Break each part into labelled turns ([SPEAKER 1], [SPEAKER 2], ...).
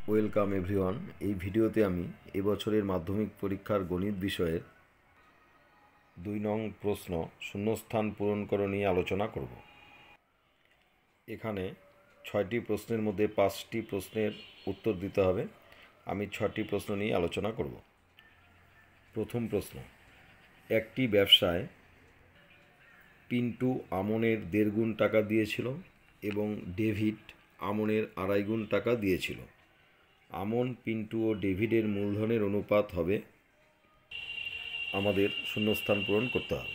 [SPEAKER 1] Welcome everyone. এই ভিডিওতে আমি এবছরের মাধ্যমিক পরীক্ষার গণিত বিষয়ের 2 নং প্রশ্ন শূন্যস্থান পূরণ করো নিয়ে আলোচনা করব। এখানে 6টি প্রশ্নের মধ্যে 5টি প্রশ্নের উত্তর দিতে হবে। আমি 6টি প্রশ্ন নিয়ে আলোচনা করব। প্রথম প্রশ্ন, একটি ব্যবসায় পিন্টু আমনের 1.5 গুণ টাকা দিয়েছিল এবং ডেভিড আমনের 2.5 গুণ টাকা দিয়েছিল। আমন, পিন্টু ও ডেভিডের মূলধনের অনুপাত হবে। আমাদের শূন্যস্থান পূরণ করতে হবে।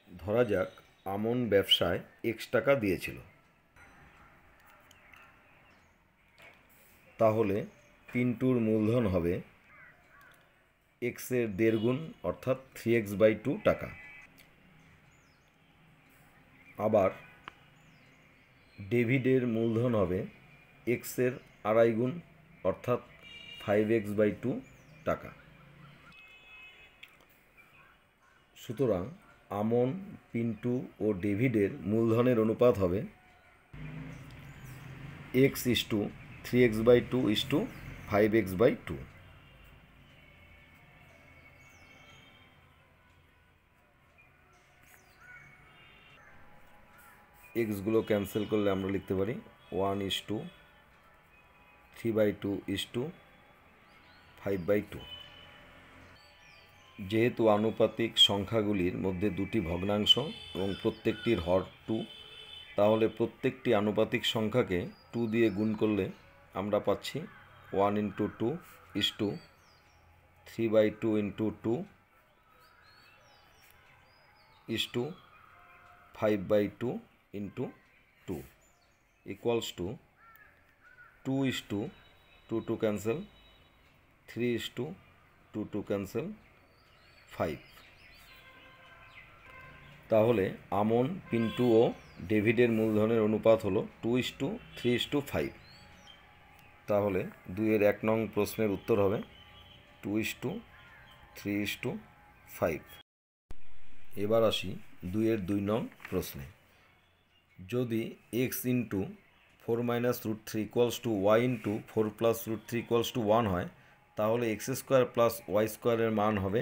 [SPEAKER 1] ধরা যাক আমন ব্যবসায় x টাকা দিয়েছিল, তাহলে পিন্টুর মূলধন হবে x এর 1.5 গুণ অর্থাৎ 3x/2 টাকা। আবার ডেভিডের মূলধন হবে x এর 2.5 গুণ অর্থাৎ 5x/2 টাকা। সুতরাং আমন, পিন্টু ও ডেভিডের মূলধনের অনুপাত হবে x:3x/2:5x/2। এক্সগুলো ক্যান্সেল করলে আমরা লিখতে পারি 1:3/2:5/2। যেহেতু আনুপাতিক সংখ্যাগুলির মধ্যে দুটি ভগ্নাংশ এবং প্রত্যেকটির হর 2, তাহলে প্রত্যেকটি আনুপাতিক সংখ্যাকে 2 দিয়ে গুণ করলে আমরা পাচ্ছি 1:2:3/2:2:5/2 equals to 2:2 cancel, 3:2 cancel, 5। তাহলে আমন, পিন্টু ও ডেভিডের মূলধনের অনুপাত হলো 2:3:5। তাহলে 2-এর 1 নং প্রশ্নের উত্তর হবে 2:3:5। এবার আসি 2-এর 2 নং প্রশ্নে। যদি x into 4 - √3 equals to y into 4 + √3 equals to 1 হয়, তাহলে x² + y² এর মান হবে।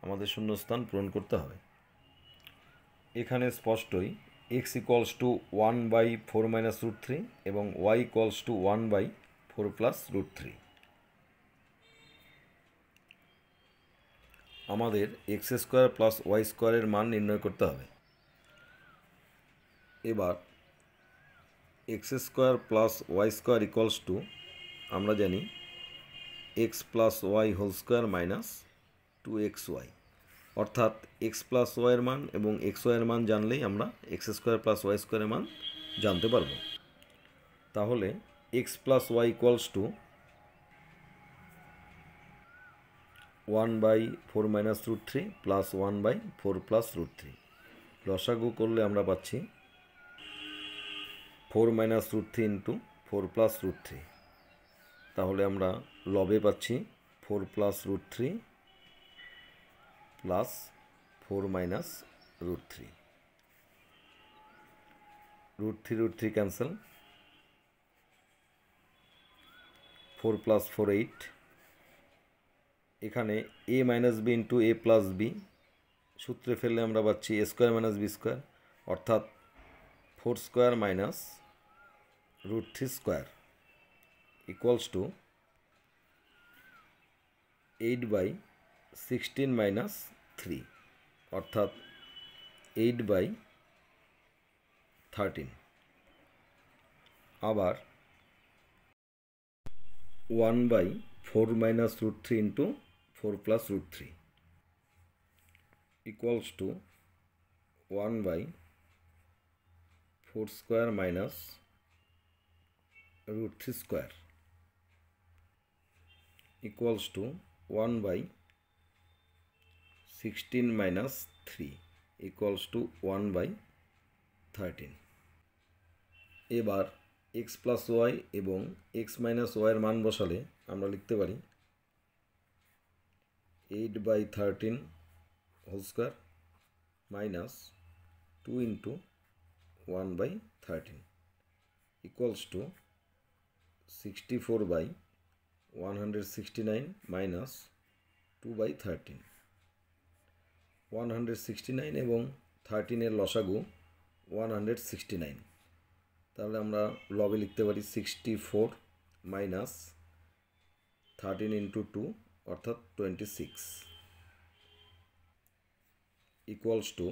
[SPEAKER 1] আমাদের শূন্যস্থান পূরণ করতে হবে। এখানে স্পষ্টই x ইকুয়ালস টু 1/4 - √3 এবং y ইকুয়ালস টু 1/4 + √3। আমাদের x² + y² এর মান নির্ণয় করতে হবে। এবার x² + y² ইকুয়ালস টু, আমরা জানি x + y whole square minus 2xy, অর্থাৎ x + y এর মান এবং xy এর মান জানলেই আমরা x² + y² এর মান জানতে পারব। তাহলে x + y equals to 1/4 - √3 plus 1/4 + √3। লসাগু করলে আমরা পাচ্ছি 4 - √3 ইন্টু 4 + √3। তাহলে আমরা লবে পাচ্ছি 4 + √3 প্লাস 4 - √3। √3 ক্যান্সেল, 4 + 4 8। এখানে a - b into a + b সূত্রে ফেললে আমরা পাচ্ছি a² - b² অর্থাৎ 4² - √3² ইকুয়ালস টু 8/16 - 3 অর্থাৎ 8/13। আবার 1/4 - √3 into 4 + √3 equals to 1/4² - √3² equals to 1/16 - 3 equals to 1/13। এবার x + y এবং x - y এর মান বসালে আমরা লিখতে পারি 8/13 whole square minus 2 into 1/13 equals to 64/169 minus 2/13। 169 এবং 13 লসাগু 169, তাহলে আমরা লবে লিখতে পারি 64 মাইনাস 13 ইন্টু 2 অর্থাৎ 26 ইকুয়ালস টু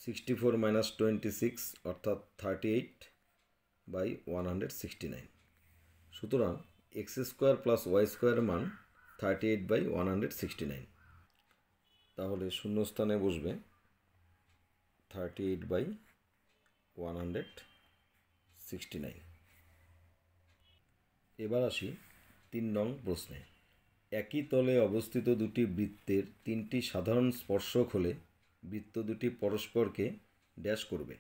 [SPEAKER 1] 64 মাইনাস 26 অর্থাৎ 38/169। সুতরাং এক্স স্কোয়ার প্লাস ওয়াই স্কোয়ারের মান 38/169। তাহলে শূন্যস্থানে বসবে 38/169। এবার আসি 3 নং প্রশ্নে। একই তলে অবস্থিত দুটি বৃত্তের তিনটি সাধারণ স্পর্শক হলে বৃত্ত দুটি পরস্পরকে ড্যাশ করবে।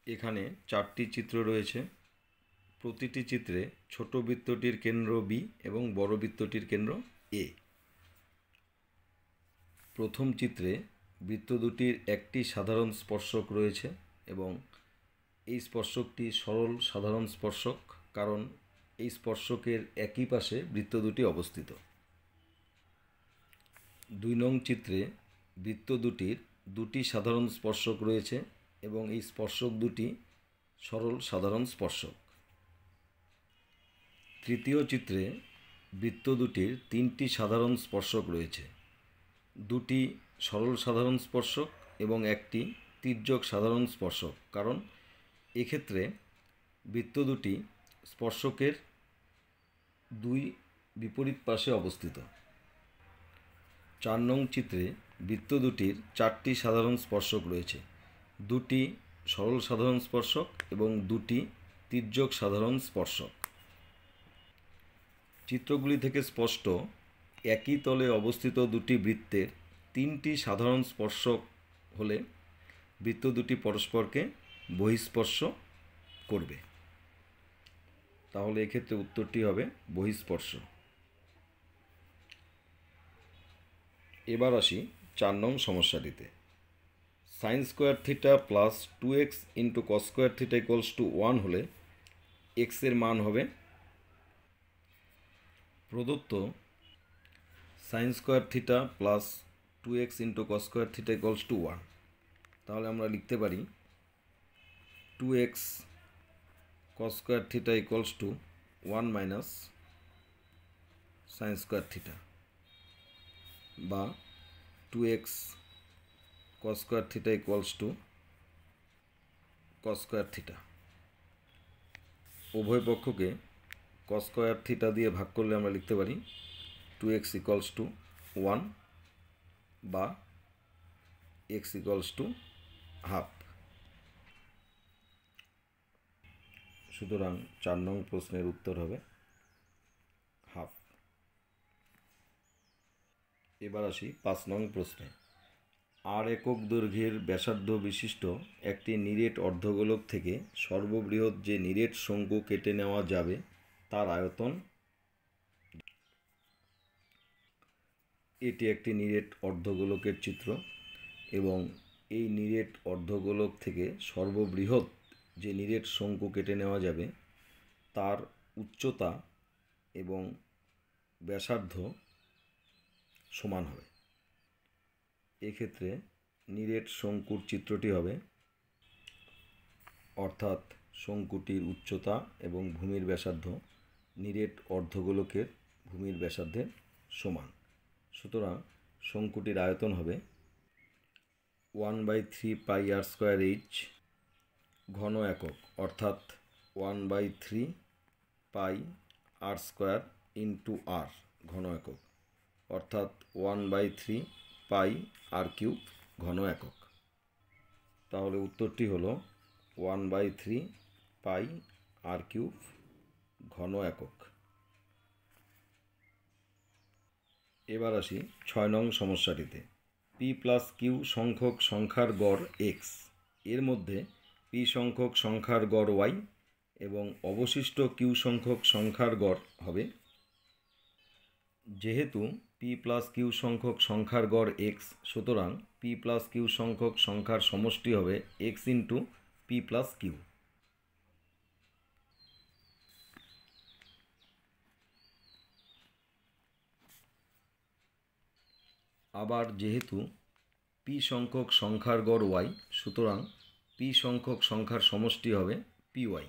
[SPEAKER 1] এখানে 4টি চিত্র রয়েছে। প্রতিটি চিত্রে ছোট বৃত্তটির কেন্দ্র বি এবং বড় বৃত্তটির কেন্দ্র এ। প্রথম চিত্রে বৃত্ত দুটির একটি সাধারণ স্পর্শক রয়েছে এবং এই স্পর্শকটি সরল সাধারণ স্পর্শক, কারণ এই স্পর্শকের একই পাশে বৃত্ত দুটি অবস্থিত। 2 নং চিত্রে বৃত্ত দুটির দুটি সাধারণ স্পর্শক রয়েছে এবং এই স্পর্শক দুটি সরল সাধারণ স্পর্শক। তৃতীয় চিত্রে বৃত্ত দুটির 3টি সাধারণ স্পর্শক রয়েছে, 2টি সরল সাধারণ স্পর্শক এবং একটি তির্যক সাধারণ স্পর্শক, কারণ এক্ষেত্রে বৃত্ত দুটি স্পর্শকের 2 বিপরীত পাশে অবস্থিত। 4 নং চিত্রে বৃত্ত দুটির 4টি সাধারণ স্পর্শক রয়েছে, 2টি সরল সাধারণ স্পর্শক এবং 2টি তির্যক সাধারণ স্পর্শক। চিত্রগুলি থেকে স্পষ্ট, একই তলে অবস্থিত দুটি বৃত্তের 3টি সাধারণ স্পর্শক হলে বৃত্ত দুটি পরস্পরকে বহিঃস্পর্শ করবে। তাহলে এক্ষেত্রে উত্তরটি হবে বহিঃস্পর্শ। এবার আসি 4 নং সমস্যাটিতে। Sine square theta plus 2x into cos square theta equals to 1 হলে এক্সের মান হবে। প্রদত্ত sine square theta plus 2x into cos square theta equals to 1, তাহলে আমরা লিখতে পারি 2x cos square theta equals to 1 minus sine square theta, বা 2x cos square theta equals to cos square theta. উভয় পক্ষকে কস স্কোয়ার থিটা দিয়ে ভাগ করলে আমরা লিখতে পারি 2x ইকুয়ালস টু 1 বা x ইকুয়ালস টু হাফ। সুতরাং 4 নং প্রশ্নের উত্তর হবে হাফ। এবার আসি 5 নং প্রশ্নে। আর একক দৈর্ঘ্যের ব্যাসার্ধ বিশিষ্ট একটি নিরেট অর্ধগোলক থেকে সর্ববৃহৎ যে নিরেট শঙ্কু কেটে নেওয়া যাবে তার আয়তন। এটি একটি নিরেট অর্ধগোলকের চিত্র এবং এই নিরেট অর্ধগোলক থেকে সর্ববৃহৎ যে নিরেট শঙ্কু কেটে নেওয়া যাবে তার উচ্চতা এবং ব্যাসার্ধ সমান হবে। এক্ষেত্রে নিরেট শঙ্কুর চিত্রটি হবে, অর্থাৎ শঙ্কুটির উচ্চতা এবং ভূমির ব্যাসার্ধ নিরেট অর্ধগোলকের ভূমির ব্যাসার্ধের সমান। সুতরাং শঙ্কুটির আয়তন হবে 1/3 পাই আর স্কোয়ার এইচ ঘন একক, অর্থাৎ 1/3 পাই আর স্কোয়ার ইন্টু আর ঘন একক, অর্থাৎ 1/3 পাই আর কিউব ঘন একক। তাহলে উত্তরটি হলো 1/3 পাই আর কিউব ঘন একক। এবার আসি 6 নং সমস্যাটিতে। পি প্লাস কিউ সংখ্যক সংখ্যার গড় এক্স, এর মধ্যে পি সংখ্যক সংখ্যার গড় ওয়াই এবং অবশিষ্ট কিউ সংখ্যক সংখ্যার গড় হবে। যেহেতু পি প্লাস কিউ সংখ্যক সংখ্যার গড় এক্স, সুতরাং পি প্লাস কিউ সংখ্যক সংখ্যার সমষ্টি হবে x into P plus Q. আবার যেহেতু পি সংখ্যক সংখ্যার গড় ওয়াই, সুতরাং পি সংখ্যক সংখ্যার সমষ্টি হবে P Y.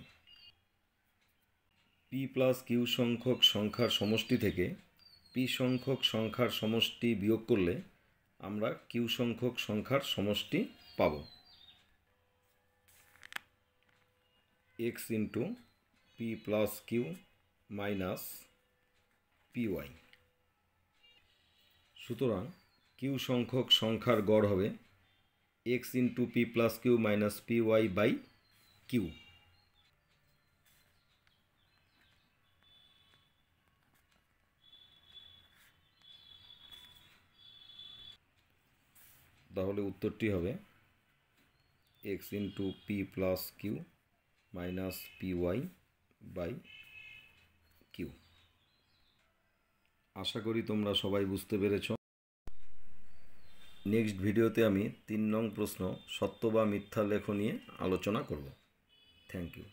[SPEAKER 1] P plus Q সংখ্যক সংখ্যার সমষ্টি থেকে পি সংখ্যক সংখ্যার সমষ্টি বিয়োগ করলে আমরা কিউ সংখ্যক সংখ্যার সমষ্টি পাব। X into P plus q minus p y. সুতরাং কিউ সংখ্যক সংখ্যার গড় হবে x into P plus q minus p y by q. তাহলে উত্তরটি হবে x into P plus q minus p y by q. আশা করি তোমরা সবাই বুঝতে পেরেছ। নেক্সট ভিডিওতে আমি 3 নং প্রশ্ন সত্য বা মিথ্যা লেখ নিয়ে আলোচনা করব। Thank you.